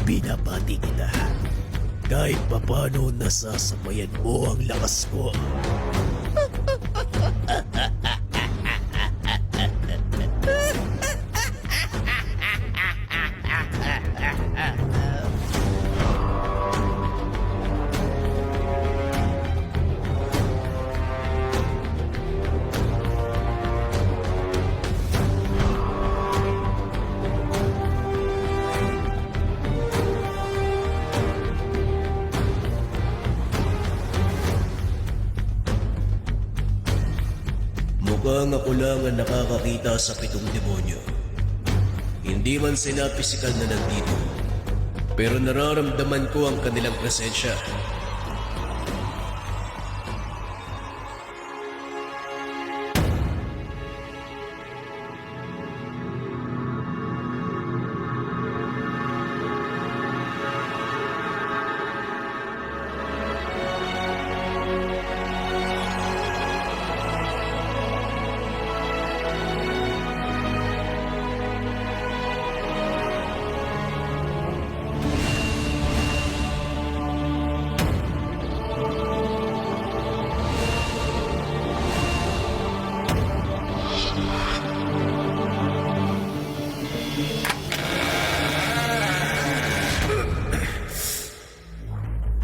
Binabati kita. Kahit papano nasasabayan mo ang lakas ko. Mukhang ako lang ang nakakakita sa 7 demonyo. Hindi man sila pisikal na nandito, pero nararamdaman ko ang kanilang presensya.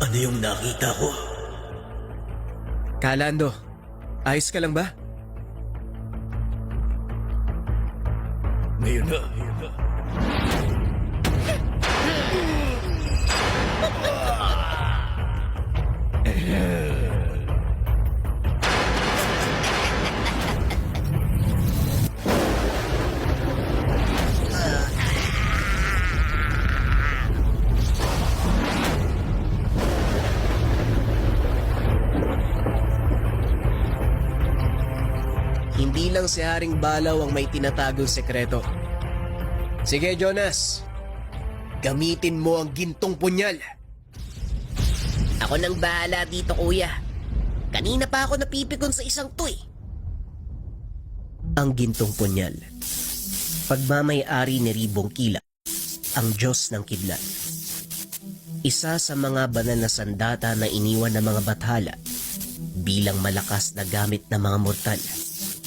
Ano yung nakita ko? Kalando, ayos ka lang ba? Ngayon na. Hindi lang si Haring Balaw ang may tinatagong sekreto. Sige, Jonas. Gamitin mo ang gintong punyal. Ako nang bahala dito, kuya. Kanina pa ako napipikon sa isang to eh. Ang gintong punyal. Pagmamay-ari ni Ribong Kila, ang Diyos ng Kidlat. Isa sa mga banal na sandata na iniwan ng mga bathala bilang malakas na gamit ng mga mortal,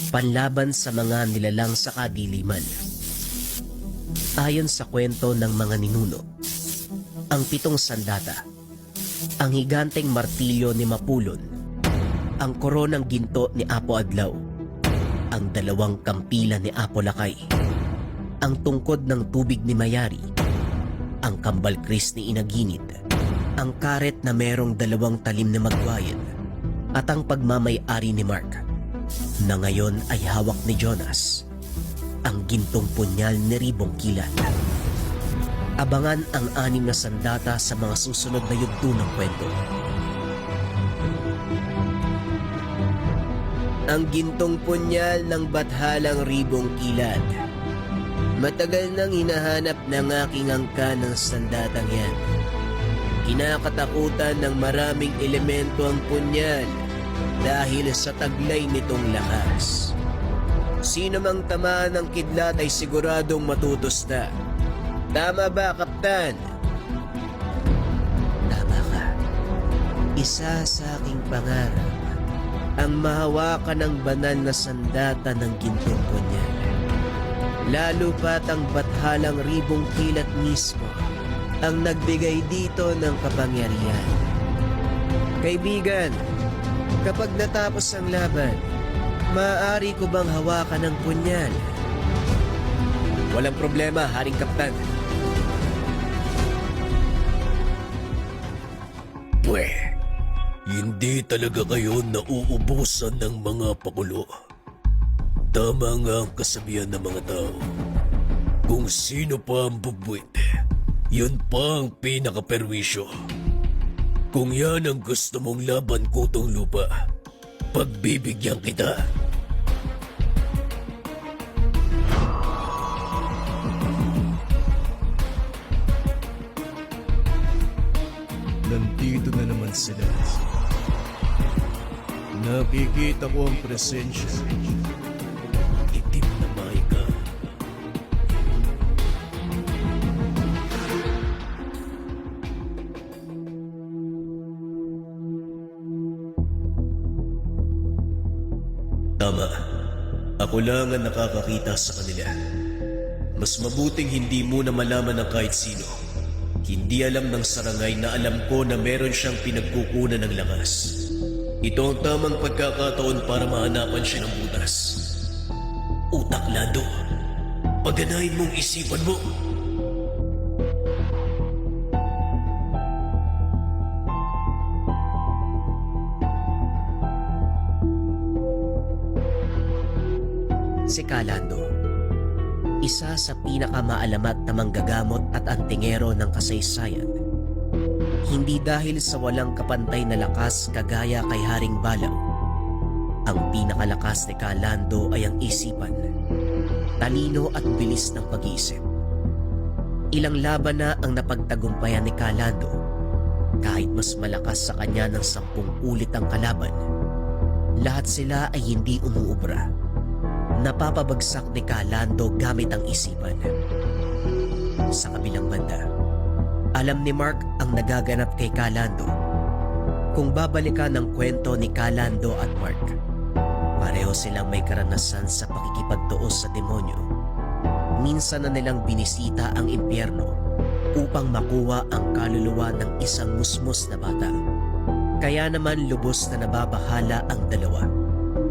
panlaban sa mga nilalang sa kadiliman. Ayon sa kwento ng mga ninuno, ang 7 sandata, ang higanteng martilyo ni Mapulon, ang koronang ginto ni Apo Adlaw, ang 2 kampila ni Apo Lakay, ang tungkod ng tubig ni Mayari, ang kambal kris ni Inaginit, ang karet na merong 2 talim ni Magwayan, at ang pagmamay-ari ni Mark, na ngayon ay hawak ni Jonas, ang gintong punyal ni Ribong Kilat. Abangan ang 6 na sandata sa mga susunod na yugto ng kwento. Ang gintong punyal ng bathalang Ribong Kilat. Matagal nang hinahanap ng aking angka ng sandatang yan. Kinakatakutan ng maraming elemento ang punyal dahil sa taglay nitong lakas. Sino mang tamaan ng kidlat ay siguradong matutusta. Tama ba, Kaptan? Tama ka. Isa sa aking pangarap ang mahawakan ng banal na sandata ng gintong punyal. Lalo pat ang bathalang Ribong Kilat mismo ang nagbigay dito ng kapangyarihan. Kaibigan, kapag natapos ang laban, maaari ko bang hawakan ng punyal? Walang problema, Haring Kaptan. Pwe, hindi talaga kayo nauubusan ng mga pakulo. Tama nga ang kasabihan ng mga tao. Kung sino pa ang bubwit, yun pa ang pinakaperwisyo. Kung yan ang gusto mong laban kutong lupa, pagbibigyan kita. Nandito na naman sila. Nakikita ko ang presensya. Itim na maika. Tama. Ako lang ang nakakakita sa kanila. Mas mabuting hindi muna malaman ng kahit sino. Hindi alam ng sarangay na alam ko na meron siyang pinagkukunan ng lakas. Ito ang tamang pagkakataon para mahanapan siya ng butas. Utak, Lando. Paganahin mong isipan mo. Si Calando, isa sa pinakamaalamat na manggagamot at antingero ng kasaysayan. Hindi dahil sa walang kapantay na lakas kagaya kay Haring Balaw. Ang pinakalakas ni Calando ay ang isipan, talino at bilis ng pag-iisip. Ilang laban na ang napagtagumpayan ni Calando, kahit mas malakas sa kanya ng 10 ulit ang kalaban. Lahat sila ay hindi umuubra. Napapabagsak ni Calando gamit ang isipan. Sa kabilang banda, alam ni Mark ang nagaganap kay Calando. Kung babalikan ang kwento ni Calando at Mark, pareho silang may karanasan sa pakikipagtuos sa demonyo. Minsan na nilang binisita ang impyerno upang makuha ang kaluluwa ng isang musmos na bata. Kaya naman lubos na nababahala ang dalawa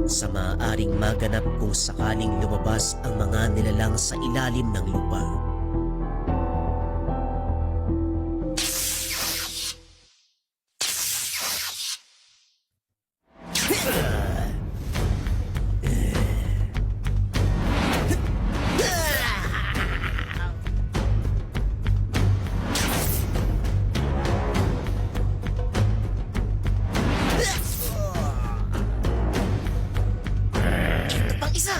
sa maaaring maganap kung sakaling lumabas ang mga nilalang sa ilalim ng lupa. Pang isa!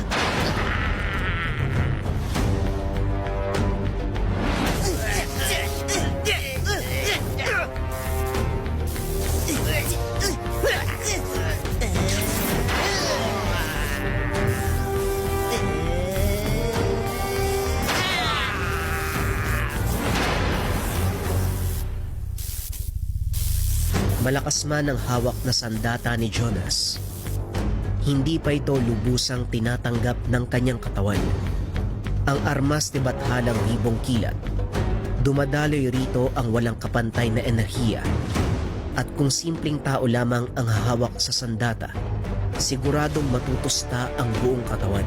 Malakas man ang hawak na sandata ni Jonas, hindi pa ito lubusang tinatanggap ng kanyang katawan. Ang armas ni Bathalang Ribong Kilat, dumadaloy rito ang walang kapantay na enerhiya. At kung simpleng tao lamang ang hahawak sa sandata, siguradong matutusta ang buong katawan.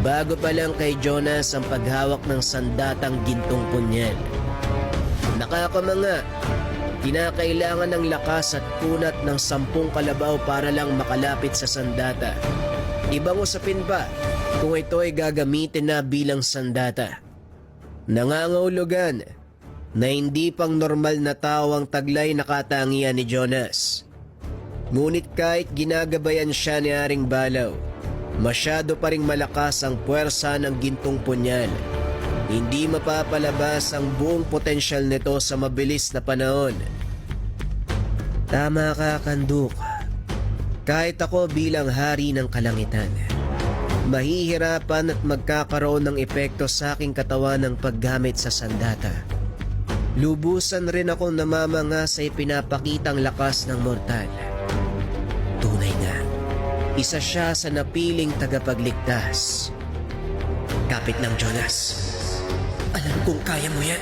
Bago pa lang kay Jonas ang paghawak ng sandatang gintong punyal. Nakakamanga, kinakailangan ng lakas at kunat ng 10 kalabaw para lang makalapit sa sandata. Ibang usapin pa kung ito ay gagamitin na bilang sandata. Nangangahulugan na hindi pang normal na tao ang taglay na katangian ni Jonas. Ngunit kahit ginagabayan siya ni Haring Balaw, masyado pa ring malakas ang puwersa ng gintong punyal. Hindi mapapalabas ang buong potensyal nito sa mabilis na panahon. Tama ka, Kanduk. Kahit ako bilang hari ng kalangitan, mahihirapan at magkakaroon ng epekto sa aking katawan ng paggamit sa sandata. Lubusan rin akong namamanga sa ipinapakitang lakas ng mortal. Tunay nga, isa siya sa napiling tagapagligtas. Kapit lang, Jonas. Alam kong kaya mo yan.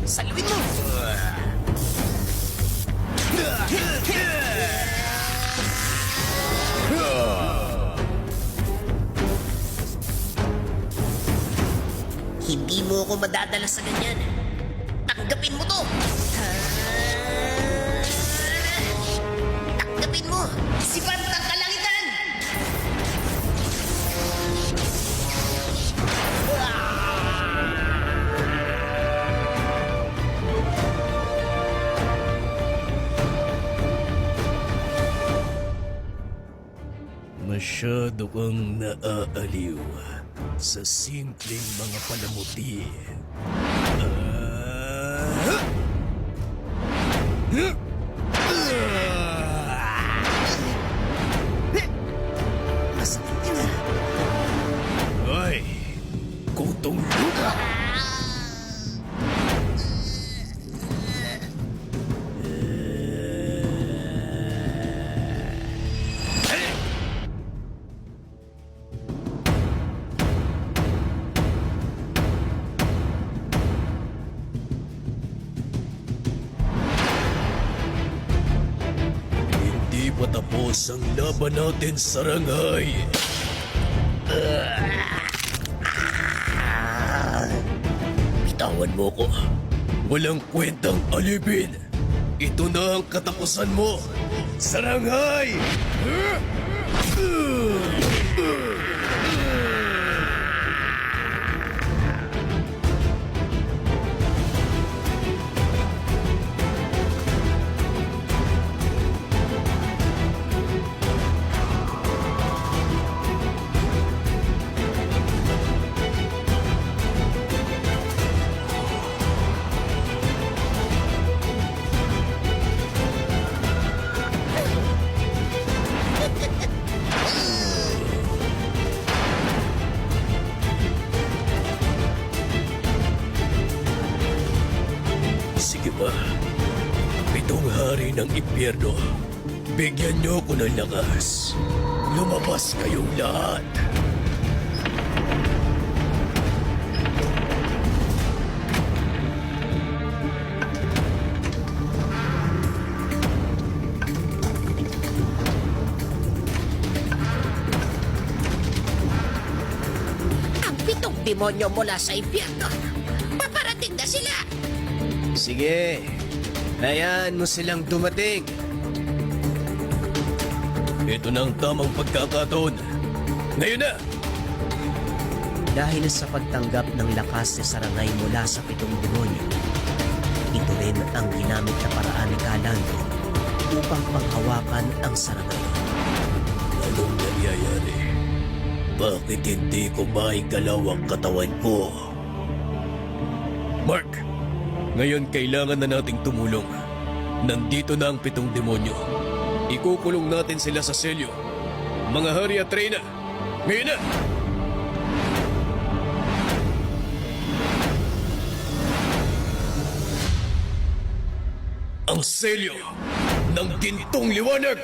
Salawin mo! Hindi mo ako madadala sa ganyan. Tanggapin mo to! Tanggapin mo! Si Bantang Kalangitan! Masyado kang naaaliw sa simpleng mga palamuti. Masakit patapos ang laban natin sa Shanghai. Bitawan mo ko. Walang kwentang alipin. Ito na ang katapusan mo. Shanghai! Sige ba? Pitong hari ng impyerno. Bigyan niyo ko ng lakas. Lumabas kayong lahat. Ang pitong demonyo mula sa impyerno. Paparating na sila. Sige, hayaan mo silang dumating. Ito na ang tamang pagkakataon. Ngayon na! Dahil sa pagtanggap ng lakas ni Sarangay mula sa pitong demonyo, ito rin ang ginamit na paraan ni Kalando upang panghawakan ang Sarangay. Anong nangyayari? Bakit hindi ko maigalaw ang katawan ko? Mark, ngayon kailangan na nating tumulong. Nandito na ang pitong demonyo. Ikukulong natin sila sa selyo. Mga hari at reyna, ngayon na! Ang selyo ng gintong liwanag!